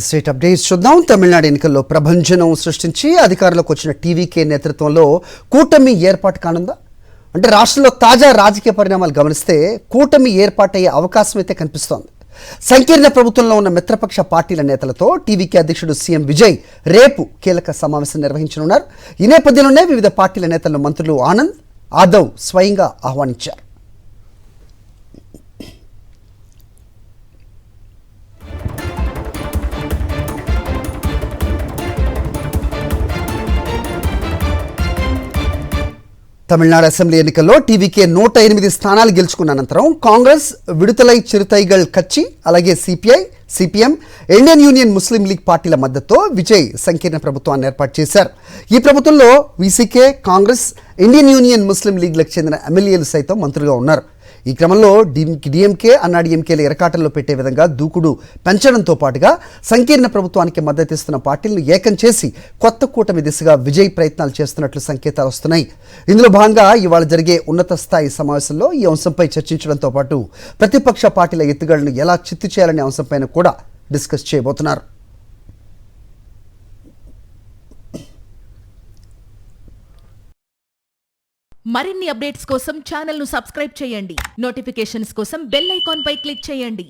State updates చూద్దాం. తమిళనాడు ఎన్నికల్లో ప్రభంజనం సృష్టించి అధికారంలోకి వచ్చిన టీవీకే నేతృత్వంలో కూటమి ఏర్పాటు కానుందా? అంటే రాష్ట్రంలో తాజా రాజకీయ పరిణామాలు గమనిస్తే కూటమి ఏర్పాటయ్యే అవకాశం అయితే కనిపిస్తోంది. సంకీర్ణ ప్రభుత్వంలో ఉన్న మిత్రపక్ష పార్టీల నేతలతో టీవీకే అధ్యక్షుడు సీఎం విజయ్ రేపు కీలక సమావేశం నిర్వహించనున్నారు. ఈ నేపథ్యంలోనే వివిధ పార్టీల నేతలను మంత్రులు ఆనంద్, ఆదవ్ స్వయంగా ఆహ్వానించారు. తమిళనాడు అసెంబ్లీ ఎన్నికల్లో టీవీకే 108 స్థానాలు గెలుచుకున్న అనంతరం కాంగ్రెస్, విడుదలై చిరుతైగల్ కచ్చి, అలాగే సిపిఐ, సిపిఎం, ఇండియన్ యూనియన్ ముస్లిం లీగ్ పార్టీల మద్దతుతో విజయ్ సంకీర్ణ ప్రభుత్వాన్ని ఏర్పాటు చేశారు. ఈ ప్రభుత్వంలో వీసీకే, కాంగ్రెస్, ఇండియన్ యూనియన్ ముస్లిం లీగ్లకు చెందిన ఎమ్మెల్యేలు సైతం మంత్రులుగా ఉన్నారు. ఈ క్రమంలో డిఎంకే, అన్నాడీఎంకేల ఇరకాటంలో పెట్టే విధంగా దూకుడు పెంచడంతో పాటుగా సంకీర్ణ ప్రభుత్వానికి మద్దతిస్తున్న పార్టీలను ఏకం చేసి కొత్త కూటమి దిశగా విజయ్ ప్రయత్నాలు చేస్తున్నట్లు సంకేతాలు వస్తున్నాయి. ఇందులో భాగంగా ఇవాళ జరిగే ఉన్నత స్థాయి సమావేశంలో ఈ అంశంపై చర్చించడంతో పాటు ప్రతిపక్ష పార్టీల ఎత్తుగడలను ఎలా చిత్తు చేయాలనే అంశంపైన కూడా డిస్కస్ చేయబోతున్నారు. మరిన్ని అప్డేట్స్ కోసం ఛానల్ ను సబ్స్క్రైబ్ చేయండి. నోటిఫికేషన్స్ కోసం బెల్ ఐకాన్ పై క్లిక్ చేయండి.